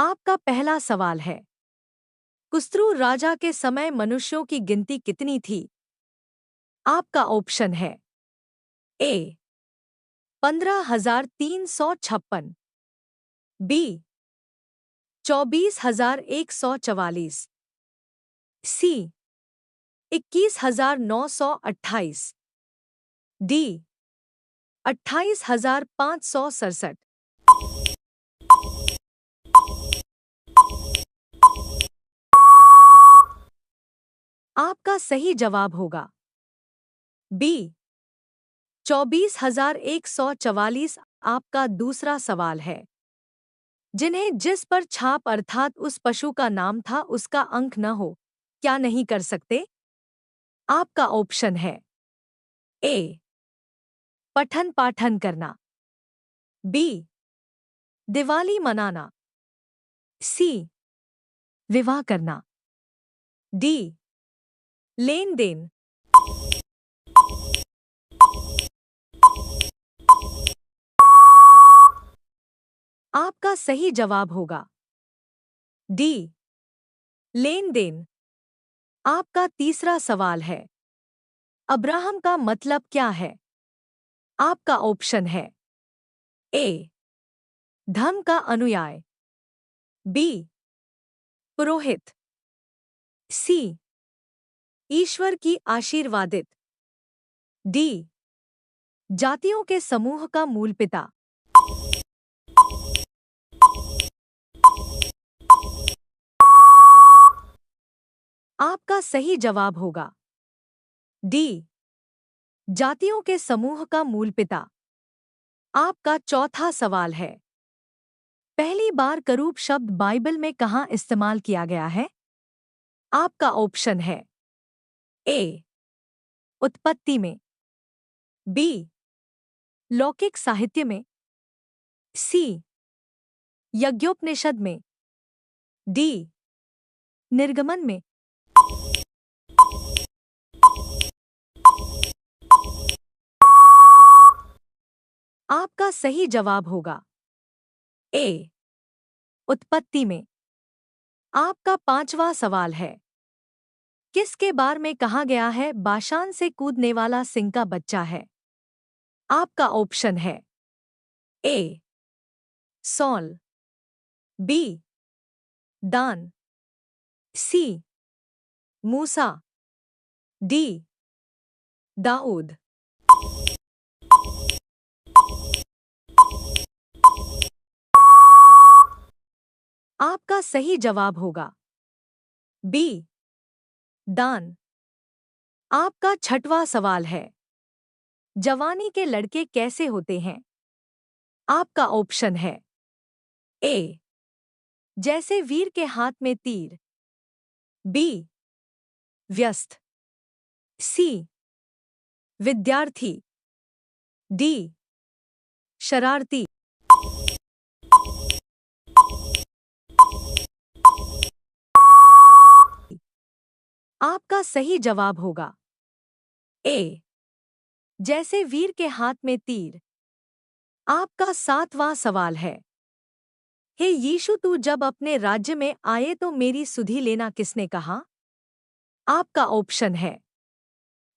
आपका पहला सवाल है, कुस्रू राजा के समय मनुष्यों की गिनती कितनी थी? आपका ऑप्शन है ए 15,356, बी 24,144, सी 21,928, डी 28,567। आपका सही जवाब होगा बी 24,144। आपका दूसरा सवाल है, जिन्हें जिस पर छाप अर्थात उस पशु का नाम था उसका अंक न हो, क्या नहीं कर सकते? आपका ऑप्शन है ए पठन पाठन करना, बी दिवाली मनाना, सी विवाह करना, डी लेन देन। आपका सही जवाब होगा डी लेन देन। आपका तीसरा सवाल है, अब्राहम का मतलब क्या है? आपका ऑप्शन है ए धर्म का अनुयाय, बी पुरोहित, सी ईश्वर की आशीर्वादित, डी जातियों के समूह का मूल पिता। आपका सही जवाब होगा डी जातियों के समूह का मूल पिता। आपका चौथा सवाल है, पहली बार करूब शब्द बाइबल में कहाँ इस्तेमाल किया गया है? आपका ऑप्शन है ए उत्पत्ति में, बी लौकिक साहित्य में, सी यज्ञोपनिषद में, डी निर्गमन में। आपका सही जवाब होगा ए उत्पत्ति में। आपका पांचवा सवाल है, किसके बार में कहा गया है बाशान से कूदने वाला सिंह का बच्चा है? आपका ऑप्शन है ए सॉल, बी दान, सी मूसा, डी दाऊद। आपका सही जवाब होगा बी दान। आपका छठवां सवाल है, जवानी के लड़के कैसे होते हैं? आपका ऑप्शन है ए जैसे वीर के हाथ में तीर, बी व्यस्त, सी विद्यार्थी, डी शरारती। आपका सही जवाब होगा ए जैसे वीर के हाथ में तीर। आपका सातवां सवाल है, हे यीशु तू जब अपने राज्य में आए तो मेरी सुधि लेना किसने कहा? आपका ऑप्शन है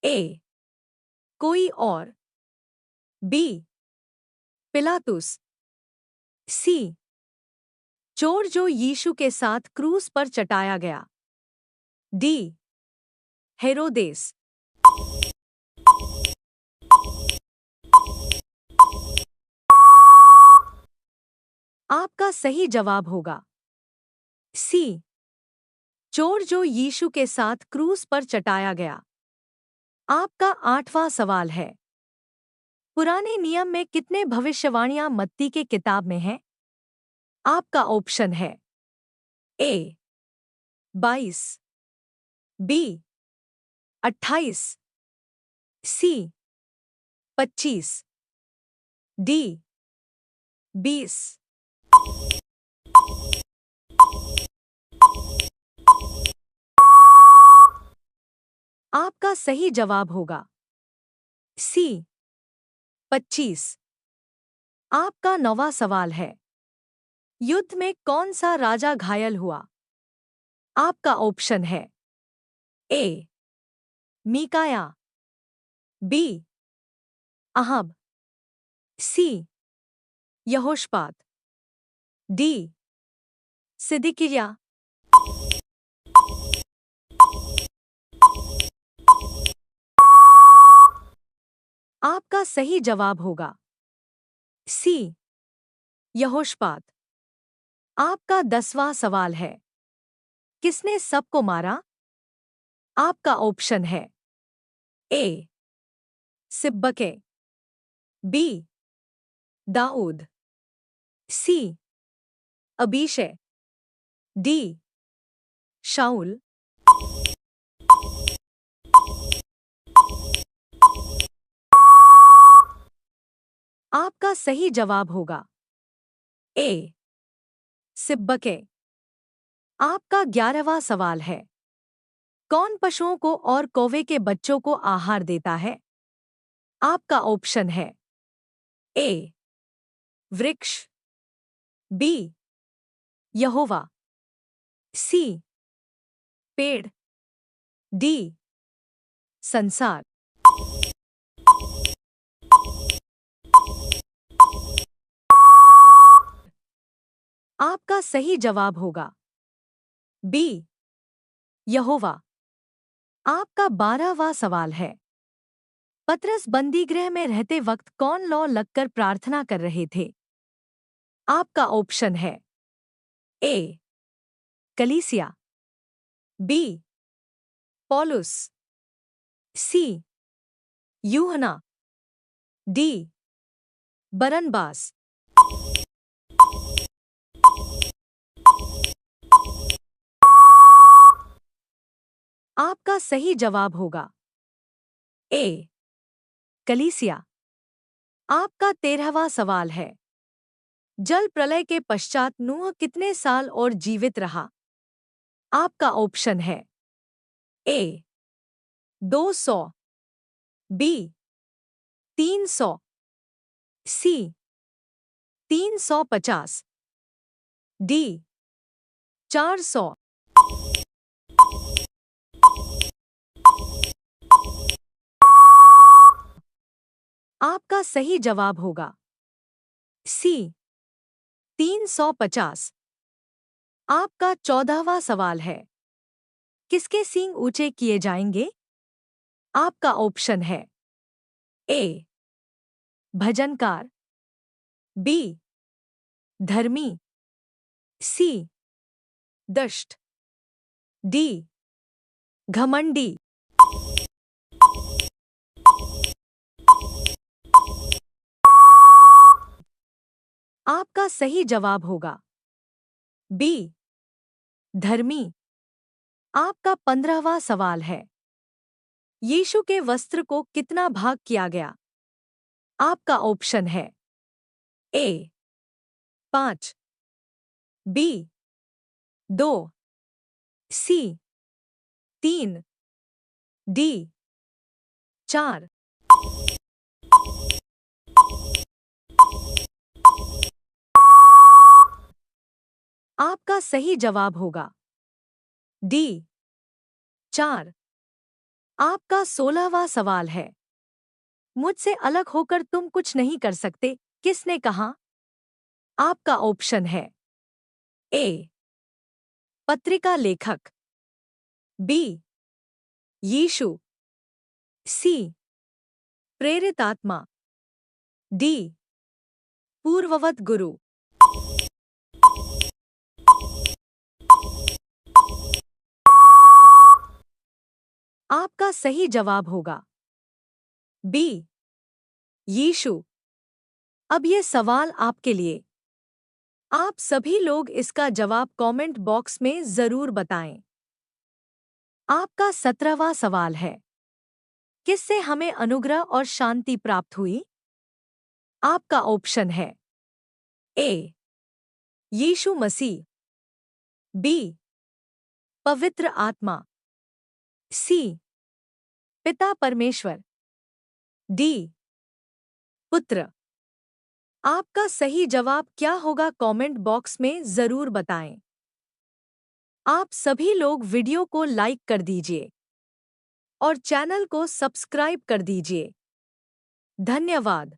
ए कोई और, बी पिलातुस, सी चोर जो यीशु के साथ क्रूस पर चटाया गया, डी हेरोदेस। आपका सही जवाब होगा सी चोर जो यीशु के साथ क्रूस पर चटाया गया। आपका आठवां सवाल है, पुराने नियम में कितने भविष्यवाणियां मत्ती के किताब में हैं? आपका ऑप्शन है ए 22, बी 28, सी 25, डी 20। आपका सही जवाब होगा सी 25। आपका नौवां सवाल है, युद्ध में कौन सा राजा घायल हुआ? आपका ऑप्शन है ए मीकाया, बी अहब, सी यहोशपात, डी सिदकिय्या। आपका सही जवाब होगा सी यहोशपात। आपका 10वां सवाल है, किसने सबको मारा? आपका ऑप्शन है ए सिब्बके, बी दाऊद, सी अबीशे, डी शाऊल। आपका सही जवाब होगा ए सिब्बके। आपका 11वां सवाल है, कौन पशुओं को और कौवे के बच्चों को आहार देता है? आपका ऑप्शन है ए वृक्ष, बी यहोवा, सी पेड़, डी संसार। आपका सही जवाब होगा बी यहोवा। आपका 12वां सवाल है, पतरस बंदीगृह में रहते वक्त कौन लौ लगकर प्रार्थना कर रहे थे? आपका ऑप्शन है ए कलीसिया, बी पौलुस, सी यूहन्ना, डी बरनबास। आपका सही जवाब होगा ए कलीसिया। आपका 13वां सवाल है, जल प्रलय के पश्चात नूह कितने साल और जीवित रहा? आपका ऑप्शन है ए 200, बी 300, सी 350, डी 400। आपका सही जवाब होगा सी 350। आपका 14वां सवाल है, किसके सींग ऊंचे किए जाएंगे? आपका ऑप्शन है ए भजनकार, बी धर्मी, सी दष्ट, डी घमंडी। आपका सही जवाब होगा बी धर्मी। आपका 15वां सवाल है, यीशु के वस्त्र को कितना भाग किया गया? आपका ऑप्शन है ए 5, बी 2, सी 3, डी 4। आपका सही जवाब होगा डी 4। आपका 16वां सवाल है, मुझसे अलग होकर तुम कुछ नहीं कर सकते, किसने कहा? आपका ऑप्शन है ए पत्रिका लेखक, बी यीशु, सी प्रेरित आत्मा, डी पूर्ववत गुरु। आपका सही जवाब होगा बी यीशु। अब ये सवाल आपके लिए, आप सभी लोग इसका जवाब कमेंट बॉक्स में जरूर बताएं। आपका 17वां सवाल है, किससे हमें अनुग्रह और शांति प्राप्त हुई? आपका ऑप्शन है ए यीशु मसीह, बी पवित्र आत्मा, सी पिता परमेश्वर, डी पुत्र। आपका सही जवाब क्या होगा कमेंट बॉक्स में ज़रूर बताएं। आप सभी लोग वीडियो को लाइक कर दीजिए और चैनल को सब्सक्राइब कर दीजिए। धन्यवाद।